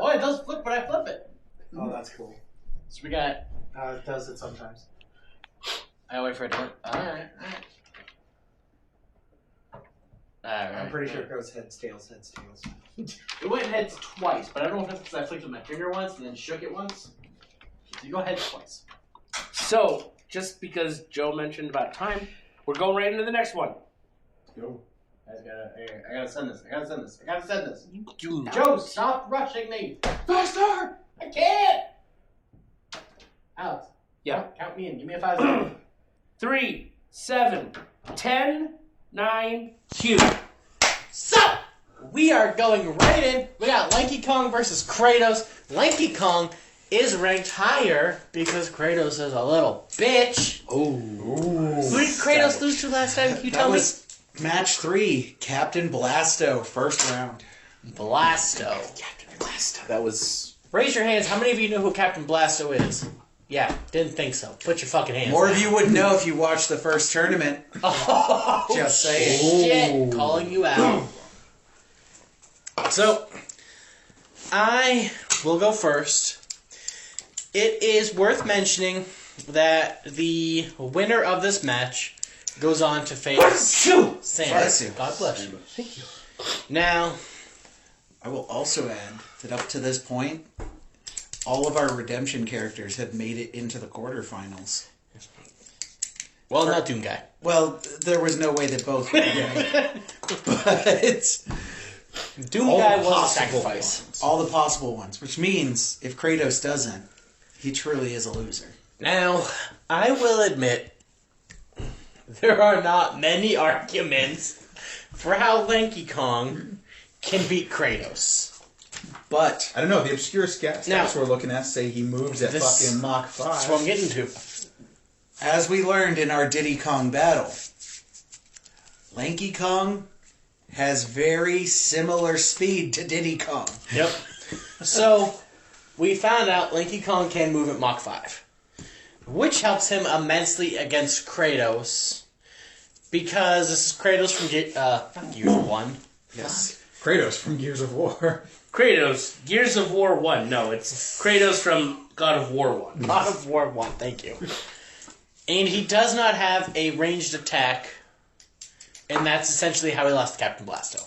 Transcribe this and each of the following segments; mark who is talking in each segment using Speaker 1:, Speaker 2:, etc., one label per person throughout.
Speaker 1: Oh, it does flip, but I flip it.
Speaker 2: Oh, that's cool.
Speaker 1: So we got...
Speaker 2: It does it sometimes.
Speaker 1: I wait for it to... Alright.
Speaker 2: I'm pretty sure it goes heads, tails, heads, tails.
Speaker 1: It went heads twice, but I don't know if that's because I flicked with my finger once and then shook it once. So you go heads twice.
Speaker 3: So, just because Joe mentioned about time, we're going right into the next one.
Speaker 1: Go. I gotta send this. I gotta send this.
Speaker 3: You do not.
Speaker 1: Joe, stop rushing me. Faster! I can't! Alex.
Speaker 3: Yeah.
Speaker 1: Count me in. Give me a 5 second.
Speaker 3: 3, 7, 10, 9, cue.
Speaker 1: So, we are going right in. We got Lanky Kong versus Kratos. Lanky Kong is ranked higher because Kratos is a little bitch.
Speaker 4: Oh.
Speaker 1: Who did Kratos lose to last time? Can you tell me?
Speaker 4: That was match 3. Captain Blasto, first round.
Speaker 1: Blasto.
Speaker 4: Captain Blasto. That was...
Speaker 1: Raise your hands. How many of you know who Captain Blasto is? Yeah, didn't think so. Put your fucking hands
Speaker 4: More
Speaker 1: down.
Speaker 4: of you would know if you watched the first tournament.
Speaker 1: Oh,
Speaker 4: Just saying.
Speaker 1: shit. Calling you out. So, I will go first. It is worth mentioning that the winner of this match goes on to face Sam. God bless you.
Speaker 3: Thank you.
Speaker 1: Now,
Speaker 4: I will also add that up to this point, all of our redemption characters have made it into the quarterfinals.
Speaker 1: well, not Doom Guy.
Speaker 4: Well, there was no way that both would make it. But
Speaker 1: Doom Guy was a sacrifice.
Speaker 4: all the possible ones, which means if Kratos doesn't, he truly is a loser.
Speaker 1: Now, I will admit, there are not many arguments for how Lanky Kong can beat Kratos.
Speaker 4: But
Speaker 5: I don't know. The obscure stats we're looking at say he moves at fucking Mach 5.
Speaker 1: That's what I'm getting to.
Speaker 4: as we learned in our Diddy Kong battle, Lanky Kong has very similar speed to Diddy Kong.
Speaker 1: Yep. So, we found out Lanky Kong can move at Mach 5. Which helps him immensely against Kratos. Because this is Kratos from Gears of 1.
Speaker 4: Yes.
Speaker 5: Kratos from Gears of War.
Speaker 3: Kratos, Gears of War 1. No, it's Kratos from God of War 1.
Speaker 1: God of War 1, thank you. And he does not have a ranged attack. And that's essentially how he lost to Captain Blasto.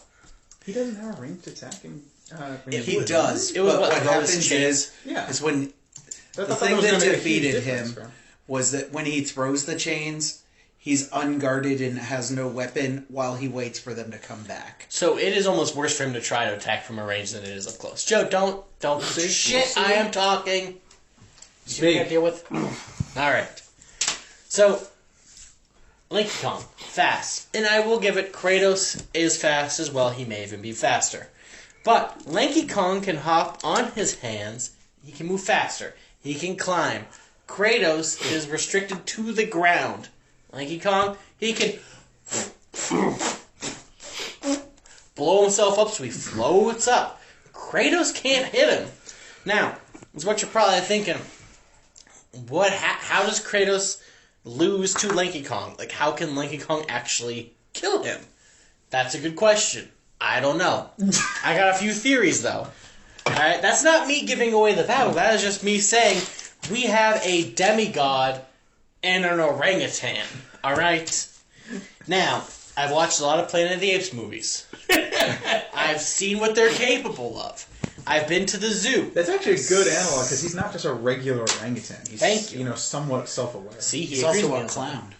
Speaker 5: He doesn't have a ranged attack in
Speaker 4: He does.
Speaker 1: It was
Speaker 4: but what
Speaker 1: what
Speaker 4: happens is when the thing that defeated him was that when he throws the chains, he's unguarded and has no weapon while he waits for them to come back.
Speaker 1: So it is almost worse for him to try to attack from a range than it is up close. Joe, don't shit. I am talking. See what I deal with? All right. So Lanky Kong, fast, and I will give it. Kratos is fast as well. He may even be faster, but Lanky Kong can hop on his hands. He can move faster. He can climb. Kratos is restricted to the ground. Lanky Kong, he can blow himself up so he floats up. Kratos can't hit him. Now, is what you're probably thinking. How does Kratos lose to Lanky Kong? Like, how can Lanky Kong actually kill him? That's a good question. I don't know. I got a few theories, though. Alright, that's not me giving away the battle. That is just me saying we have a demigod and an orangutan. Alright? Now, I've watched a lot of Planet of the Apes movies. I've seen what they're capable of. I've been to the zoo.
Speaker 5: That's actually a good analog because he's not just a regular orangutan. He's,
Speaker 1: Thank you.
Speaker 5: Somewhat self-aware.
Speaker 1: See,
Speaker 4: He's also a clown.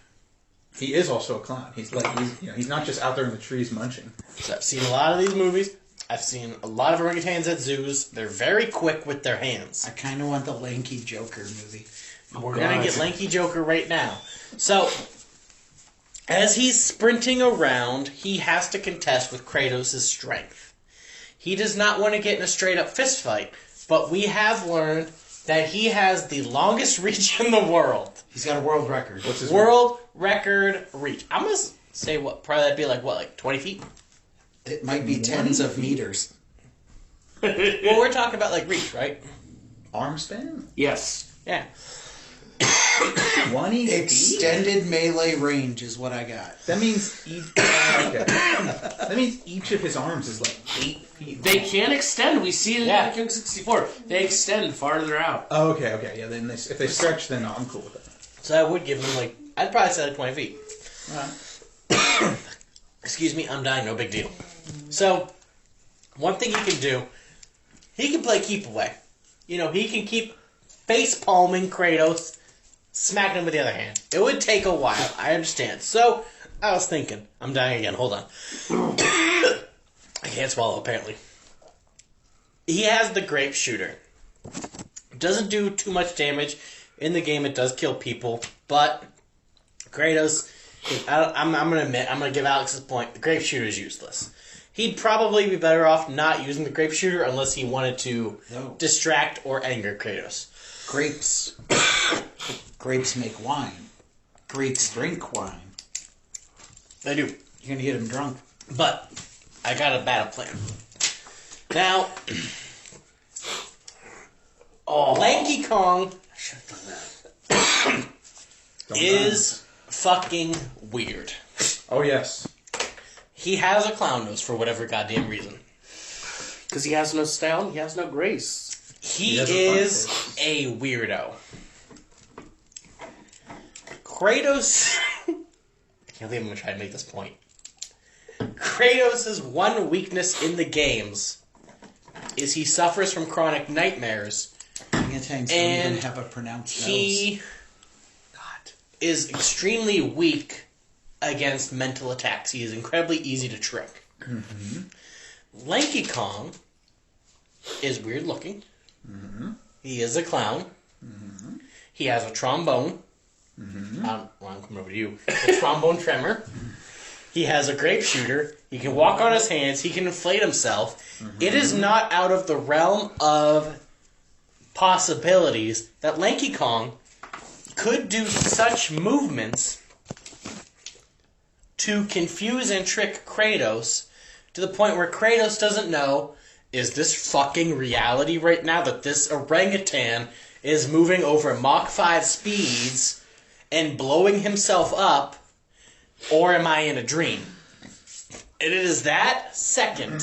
Speaker 5: He is also a clown. He's not just out there in the trees munching.
Speaker 1: So I've seen a lot of these movies. I've seen a lot of orangutans at zoos. They're very quick with their hands.
Speaker 4: I kind of want the Lanky Joker movie.
Speaker 1: We're going to get Lanky Joker right now. So, as he's sprinting around, he has to contest with Kratos' strength. He does not want to get in a straight-up fist fight, but we have learned that he has the longest reach in the world.
Speaker 4: He's got a world record.
Speaker 5: What's his
Speaker 1: World record reach. I'm going to say, probably that'd be like 20 feet?
Speaker 4: It might be tens of meters.
Speaker 1: Well, we're talking about, reach, right?
Speaker 5: arm span?
Speaker 3: Yes.
Speaker 1: Yeah.
Speaker 5: 20 feet?
Speaker 4: Extended melee range is what I got.
Speaker 5: That means he Okay. That means each of his arms is like 8 feet.
Speaker 3: They can extend. We see it in Donkey Kong 64. They extend farther out.
Speaker 5: Oh, okay. Yeah, then if they stretch, then I'm cool with it.
Speaker 1: So I would give him like, I'd probably say like 20 feet. Excuse me, I'm dying, no big deal. So, one thing he can do, he can play keep away. You know, he can keep face palming Kratos, smacking him with the other hand. It would take a while, I understand. So, I was thinking, I'm dying again, hold on. I can't swallow, apparently. He has the grape shooter. Doesn't do too much damage. In the game, it does kill people, but Kratos, I'm going to admit, I'm going to give Alex his point. The grape shooter is useless. He'd probably be better off not using the grape shooter unless he wanted to distract or anger Kratos.
Speaker 4: Grapes make wine. Grapes drink wine.
Speaker 1: They do.
Speaker 4: You're going to get him drunk.
Speaker 1: But I got a battle plan. Now, Lanky Kong is fucking weird.
Speaker 5: Oh, yes.
Speaker 1: He has a clown nose for whatever goddamn reason.
Speaker 3: Because he has no style, he has no grace.
Speaker 1: He is a weirdo. Kratos... I can't believe I'm going to try to make this point. Kratos' one weakness in the games is he suffers from chronic nightmares.
Speaker 4: Orangutans don't even have a pronounced nose.
Speaker 1: He is extremely weak against mental attacks. He is incredibly easy to trick. Mm-hmm. Lanky Kong is weird looking. Mm-hmm. He is a clown. Mm-hmm. He has a trombone. Mm-hmm. I'm coming over to you. A trombone tremor. He has a grape shooter. He can walk on his hands. He can inflate himself. Mm-hmm. It is not out of the realm of possibilities that Lanky Kong could do such movements to confuse and trick Kratos to the point where Kratos doesn't know, is this fucking reality right now that this orangutan is moving over Mach 5 speeds and blowing himself up, or am I in a dream? And it is that second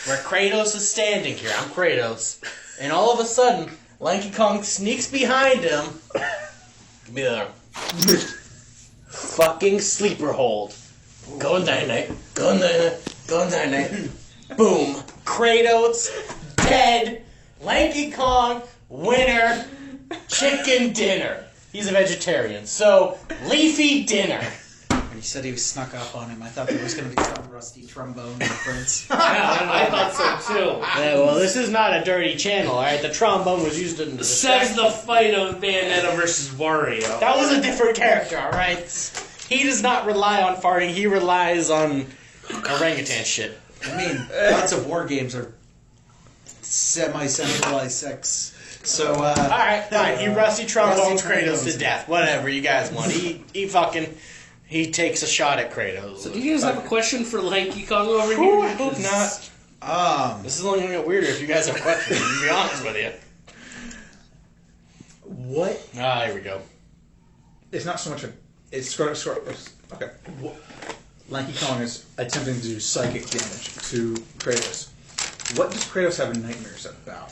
Speaker 1: where Kratos is standing here, I'm Kratos, and all of a sudden, Lanky Kong sneaks behind him. Give me the arm. Fucking sleeper hold. Going night-night. Going night-night. Going night-night. Boom. Kratos, dead. Lanky Kong, winner. Chicken dinner. He's a vegetarian, so leafy dinner.
Speaker 4: When he said he snuck up on him, I thought there was going to be some rusty trombone reference.
Speaker 3: I thought so too.
Speaker 1: Yeah, well, this is not a dirty channel, alright? The trombone was used in the
Speaker 3: Says the fight of Bayonetta versus Wario.
Speaker 1: That was a different character, alright? He does not rely on farting, he relies on orangutan shit.
Speaker 4: I mean, lots of war games are semi-centralized sex. So,
Speaker 1: alright, fine. He rusty trombones Kratos to death. Whatever you guys want. He takes a shot at Kratos.
Speaker 3: So do you guys have a question for Lanky Kong over
Speaker 1: Ooh,
Speaker 3: here?
Speaker 1: I hope not. This is only going to get weirder if you guys have questions, to be honest with you.
Speaker 5: What?
Speaker 1: Here we go.
Speaker 5: It's not so much a... It's okay. Lanky Kong is attempting to do psychic damage to Kratos. What does Kratos have nightmares about?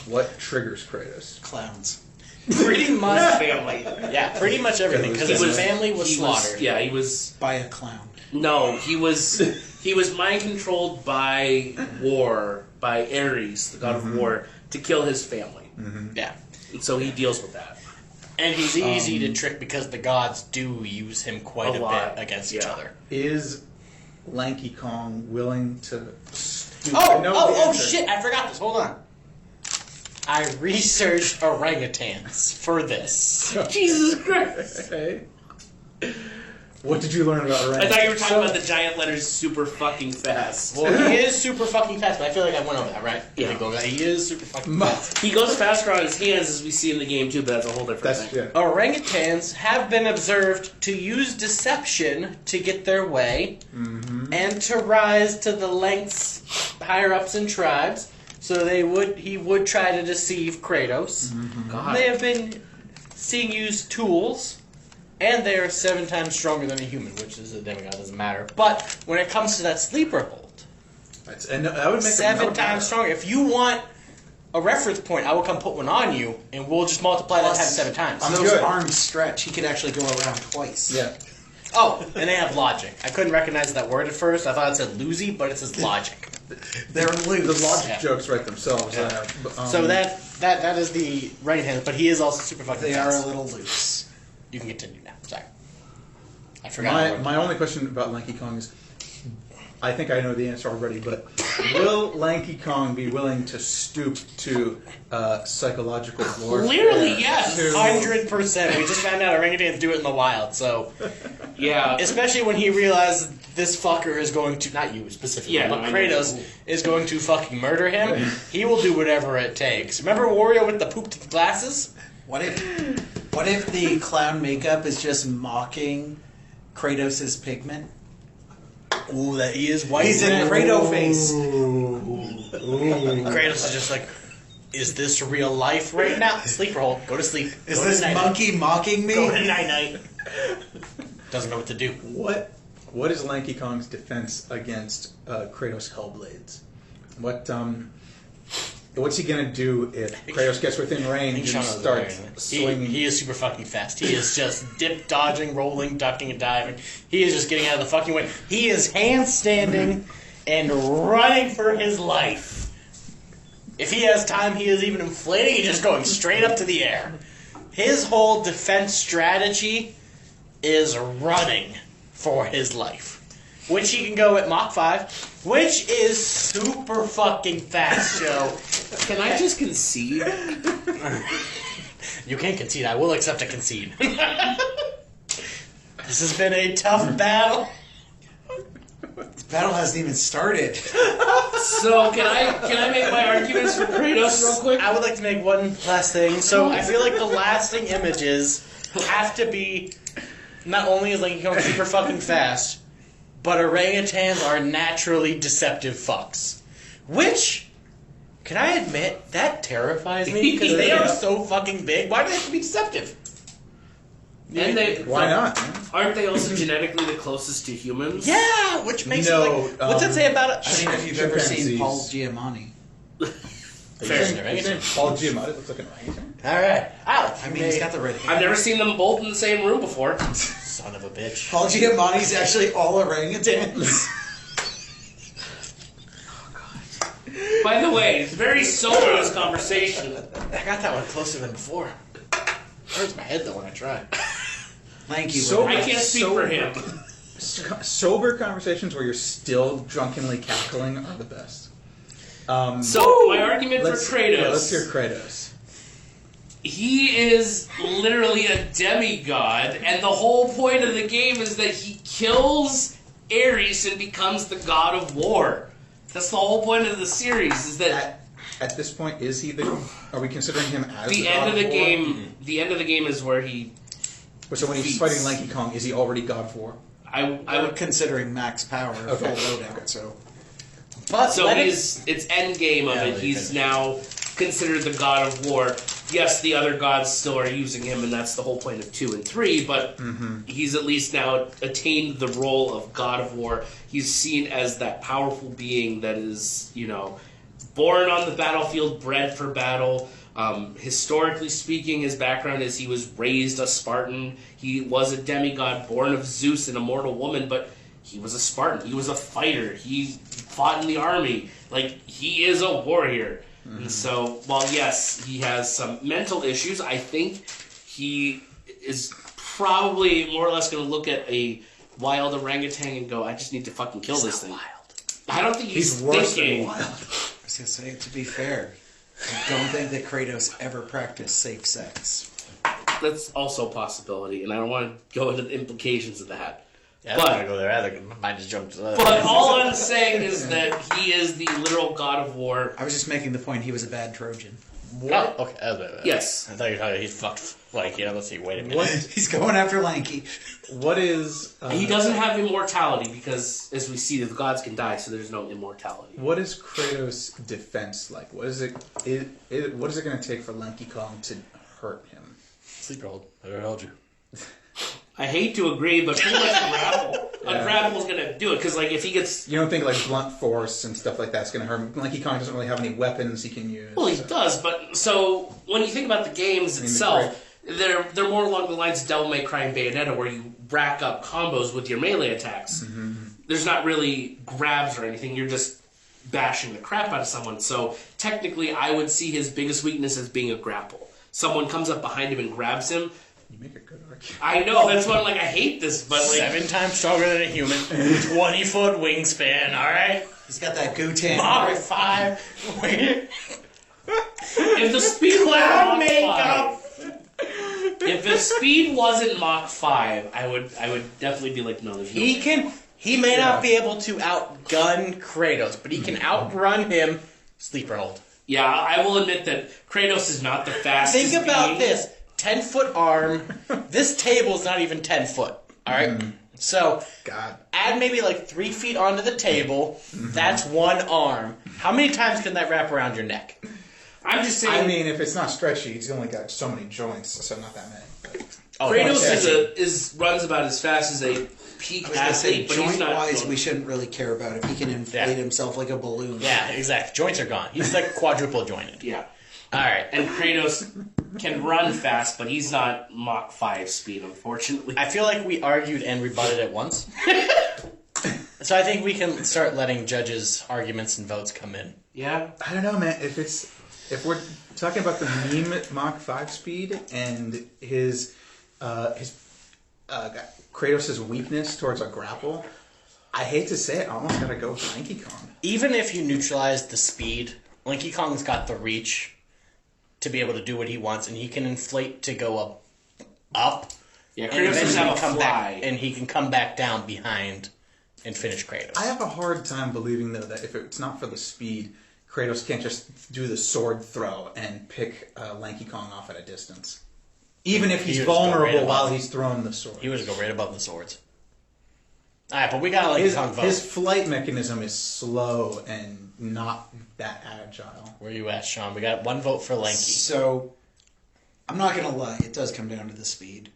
Speaker 5: What triggers Kratos?
Speaker 4: clowns.
Speaker 1: Pretty much
Speaker 3: family.
Speaker 1: Yeah, pretty much everything. Because his family was slaughtered.
Speaker 3: He was...
Speaker 4: By a clown.
Speaker 3: No, he was mind controlled by war, by Ares, the god of war, to kill his family.
Speaker 5: Mm-hmm.
Speaker 1: Yeah.
Speaker 3: And so he deals with that.
Speaker 1: And he's easy to trick because the gods do use him quite a bit against each other.
Speaker 5: Is Lanky Kong willing to...
Speaker 1: Shit, I forgot this. Hold on. I researched orangutans for this.
Speaker 3: Jesus Christ!
Speaker 5: Okay. What did you learn about orangutans?
Speaker 3: I thought you were talking about the giant letters super fucking fast.
Speaker 1: Well, he is super fucking fast, but I feel like I went over that, right?
Speaker 3: Yeah.
Speaker 1: He is super fucking fast.
Speaker 3: He goes faster on his hands, as we see in the game, too, but that's a whole different thing.
Speaker 5: Yeah.
Speaker 1: Orangutans have been observed to use deception to get their way and to rise to the lengths higher-ups in tribes. So he would try to deceive Kratos.
Speaker 3: God.
Speaker 1: They have been seeing use tools And they are 7 times stronger than a human, which is a demigod, doesn't matter. But when it comes to that sleeper hold,
Speaker 5: and I would make
Speaker 1: 7 times stronger. If you want a reference point, I will come put one on you, and we'll just multiply that times 7 times.
Speaker 4: On those arms stretch, he could actually go around twice.
Speaker 5: Yeah.
Speaker 1: Oh, and they have logic. I couldn't recognize that word at first. I thought it said "losey," but it says logic.
Speaker 4: They're loose.
Speaker 5: The logic jokes write themselves.
Speaker 1: Yeah. So that is the right hand, but he is also super fucking
Speaker 4: They
Speaker 1: fast.
Speaker 4: are a little loose.
Speaker 1: You can continue now. Sorry. I forgot.
Speaker 5: My only question about Lanky Kong is, I think I know the answer already, but will Lanky Kong be willing to stoop to psychological warfare?
Speaker 3: Clearly, yes.
Speaker 1: 100%. We just found out orangutans do it in the wild, so...
Speaker 3: Yeah.
Speaker 1: Especially when he realizes this fucker is going to... Not you specifically, but Kratos is going to fucking murder him. He will do whatever it takes. Remember Wario with the pooped glasses?
Speaker 4: What if the clown makeup is just mocking Kratos' pigment?
Speaker 1: Ooh, that he is white.
Speaker 4: He's in Kratos face.
Speaker 1: Kratos is just like, is this real life right now? Sleeper hold. Go to sleep.
Speaker 4: Is
Speaker 1: Go to
Speaker 4: this
Speaker 1: night-night.
Speaker 4: monkey mocking me?
Speaker 1: Go to night-night. Doesn't know what to do.
Speaker 5: What is Lanky Kong's defense against Kratos Hellblades? What's he gonna do if Kratos gets within range and starts swinging?
Speaker 1: He is super fucking fast. He is just dip, dodging, rolling, ducking, and diving. He is just getting out of the fucking way. He is handstanding and running for his life. If he has time, he is even inflating and just going straight up to the air. His whole defense strategy is running for his life. Which he can go at Mach 5, which is super fucking fast, Joe.
Speaker 3: Can I just concede?
Speaker 1: You can't concede. I will accept a concede. This has been a tough battle.
Speaker 4: This battle hasn't even started.
Speaker 3: So can I make my arguments for Kratos real quick?
Speaker 1: I would like to make one last thing. So I feel like the lasting images have to be not only is Lanky Kong super fucking fast, but orangutans are naturally deceptive fucks. Which, can I admit, that terrifies me because they are so fucking big. Why do they have to be deceptive?
Speaker 3: And
Speaker 5: Why not?
Speaker 3: Aren't they also genetically the closest to humans?
Speaker 1: Yeah, which makes it like... What's it say about it?
Speaker 4: I mean, if you've ever seen
Speaker 5: Chimpanzees.
Speaker 4: Paul Giamatti.
Speaker 5: His name Paul Giamatti looks like an orangutan.
Speaker 1: Alright. Alex,
Speaker 4: I mean, he's got the red hair.
Speaker 3: I've never seen them both in the same room before.
Speaker 1: Son of a bitch.
Speaker 4: Paul Giamatti's actually all orangutans.
Speaker 3: By the way, it's very sober, this conversation.
Speaker 1: I got that one closer than before. Hurts my head though when I try.
Speaker 4: Lanky.
Speaker 5: So-
Speaker 3: I can't speak for him.
Speaker 5: Sober conversations where you're still drunkenly cackling are the best.
Speaker 3: So, my argument for Kratos...
Speaker 5: Yeah, let's hear Kratos.
Speaker 3: He is literally a demigod, and the whole point of the game is that he kills Ares and becomes the god of war. That's the whole point of the series, is that...
Speaker 5: At this point, is he the... Are we considering him as
Speaker 3: the
Speaker 5: god
Speaker 3: end of the
Speaker 5: war?
Speaker 3: game... The end of the game is where he...
Speaker 5: So when he's fighting Lanky Kong, is he already god of war?
Speaker 3: I
Speaker 4: We're
Speaker 3: would...
Speaker 4: considering max power,
Speaker 5: Okay.
Speaker 4: full loadout, so...
Speaker 1: But
Speaker 3: So it's end game of it. He's now considered the god of war. Yes, the other gods still are using him, and that's the whole point of 2 and 3, but he's at least now attained the role of god of war. He's seen as that powerful being that is, born on the battlefield, bred for battle. Historically speaking, his background is he was raised a Spartan. He was a demigod born of Zeus, an immortal woman, but he was a Spartan. He was a fighter. He fought in the army. He is a warrior. And so, while yes, he has some mental issues, I think he is probably more or less going to look at a wild orangutan and go, I just need to fucking kill this thing. I don't think he's
Speaker 5: worse than
Speaker 3: thinking.
Speaker 5: wild.
Speaker 4: I was going to say, to be fair, I don't think that Kratos ever practiced safe sex.
Speaker 3: That's also a possibility, and I don't want to go into the implications of that.
Speaker 1: Yeah, I'm not gonna go there either. My mind just jumped to that.
Speaker 3: But all I'm saying is that he is the literal god of war.
Speaker 4: I was just making the point he was a bad Trojan.
Speaker 1: Oh, okay.
Speaker 3: Yes.
Speaker 1: I thought you were talking he's fucked. Let's see, wait a minute.
Speaker 5: What?
Speaker 4: He's going after Lanky.
Speaker 5: What is...
Speaker 3: He doesn't have immortality because, as we see, the gods can die, so there's no immortality.
Speaker 5: What is Kratos' defense like? What is it? What is it going to take for Lanky Kong to hurt him?
Speaker 1: Sleeper hold. I told you.
Speaker 3: I hate to agree, but pretty much a grapple. A grapple is going to do it, because like, if he gets...
Speaker 5: You don't think like blunt force and stuff like that's going to hurt him? Lanky Kong doesn't really have any weapons he can use.
Speaker 3: Well, he does, but so when you think about the games itself, they're more along the lines of Devil May Cry and Bayonetta, where you rack up combos with your melee attacks. Mm-hmm. There's not really grabs or anything, you're just bashing the crap out of someone. So technically, I would see his biggest weakness as being a grapple. Someone comes up behind him and grabs him.
Speaker 5: You make a good argument.
Speaker 3: I know, that's why I'm like, I hate this, but like...
Speaker 1: 7 times stronger than a human, 20-foot wingspan, alright?
Speaker 4: He's got that Gutan.
Speaker 1: Mach 5.
Speaker 3: If the speed
Speaker 1: Cloud
Speaker 3: wasn't Mach
Speaker 1: makeup!
Speaker 3: 5... If the speed wasn't Mach 5, I would definitely be like, no, there's no...
Speaker 1: He may not be able to outgun Kratos, but he can outrun him. Sleeper hold.
Speaker 3: Yeah, I will admit that Kratos is not the fastest.
Speaker 1: Think about this. 10-foot arm. This table's not even 10 foot. Alright? So, add maybe like 3 feet onto the table. That's one arm. How many times can that wrap around your neck?
Speaker 3: I'm just saying...
Speaker 5: I mean, if it's not stretchy, he's only got so many joints, so not that many.
Speaker 3: Kratos runs about as fast as a peak athlete, but he's not...
Speaker 4: Joint-wise, we shouldn't really care about it. He can inflate himself like a balloon.
Speaker 1: Yeah, exactly. Joints are gone. He's like quadruple jointed.
Speaker 3: Yeah.
Speaker 1: Alright.
Speaker 3: And Kratos can run fast, but he's not Mach 5 speed, unfortunately.
Speaker 1: I feel like we argued and rebutted at once. So I think we can start letting judges' arguments and votes come in.
Speaker 3: Yeah?
Speaker 5: I don't know, man. If we're talking about the meme Mach 5 speed and his Kratos' weakness towards a grapple, I hate to say it, I almost gotta go with Lanky Kong.
Speaker 1: Even if you neutralize the speed, Lanky Kong's got the reach to be able to do what he wants, and he can inflate to go up.
Speaker 3: Yeah,
Speaker 1: And
Speaker 3: Kratos doesn't have a
Speaker 1: come
Speaker 3: fly.
Speaker 1: back, and he can come back down behind and finish Kratos.
Speaker 5: I have a hard time believing, though, that if it's not for the speed, Kratos can't just do the sword throw and pick Lanky Kong off at a distance. Even if he's vulnerable while he's throwing the sword.
Speaker 1: He would go right above the swords. Alright, but we got a Lanky Kong vote.
Speaker 5: His flight mechanism is slow and not that agile.
Speaker 1: Where are you at, Sean? We got 1 vote for Lanky.
Speaker 4: So, I'm not gonna lie, it does come down to the speed.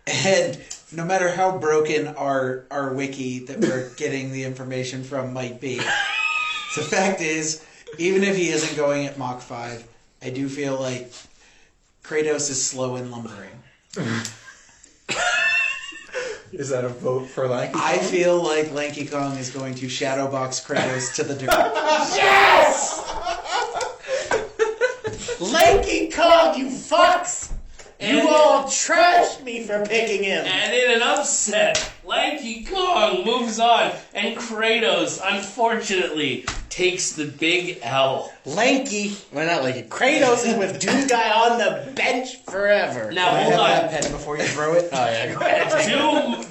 Speaker 4: And no matter how broken our wiki that we're getting the information from might be, the fact is, even if he isn't going at Mach 5, I do feel like Kratos is slow and lumbering.
Speaker 5: Is that a vote for Lanky Kong?
Speaker 4: I feel like Lanky Kong is going to shadowbox Kratos to the dirt.
Speaker 1: Yes! Lanky Kong, you fucks! You all trashed me for picking him.
Speaker 3: And in an upset, Lanky Kong moves on, and Kratos, unfortunately, takes the big L.
Speaker 1: Not Lanky. Kratos is with Doom Guy on the bench forever.
Speaker 3: Now, hold on.
Speaker 4: That pen before you throw it.
Speaker 1: Oh, yeah, go ahead.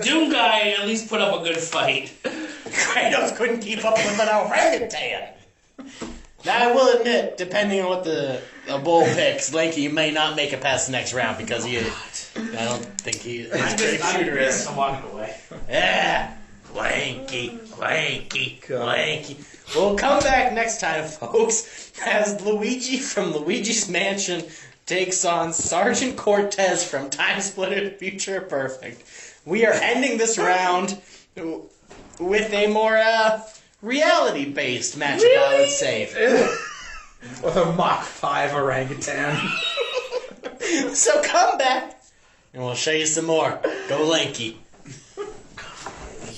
Speaker 3: Doom Guy at least put up a good fight.
Speaker 1: Kratos couldn't keep up with an orangutan. Now, I will admit, depending on what the bull picks, Lanky may not make it past the next round because I don't think he is a great shooter.
Speaker 3: I'm walking away.
Speaker 1: Yeah. Lanky. We'll come back next time, folks, as Luigi from Luigi's Mansion takes on Sergeant Cortez from Time Splitter Future Perfect. We are ending this round with a more reality-based matchup, I would say.
Speaker 5: With a Mach 5 orangutan.
Speaker 1: So come back, and we'll show you some more. Go Lanky.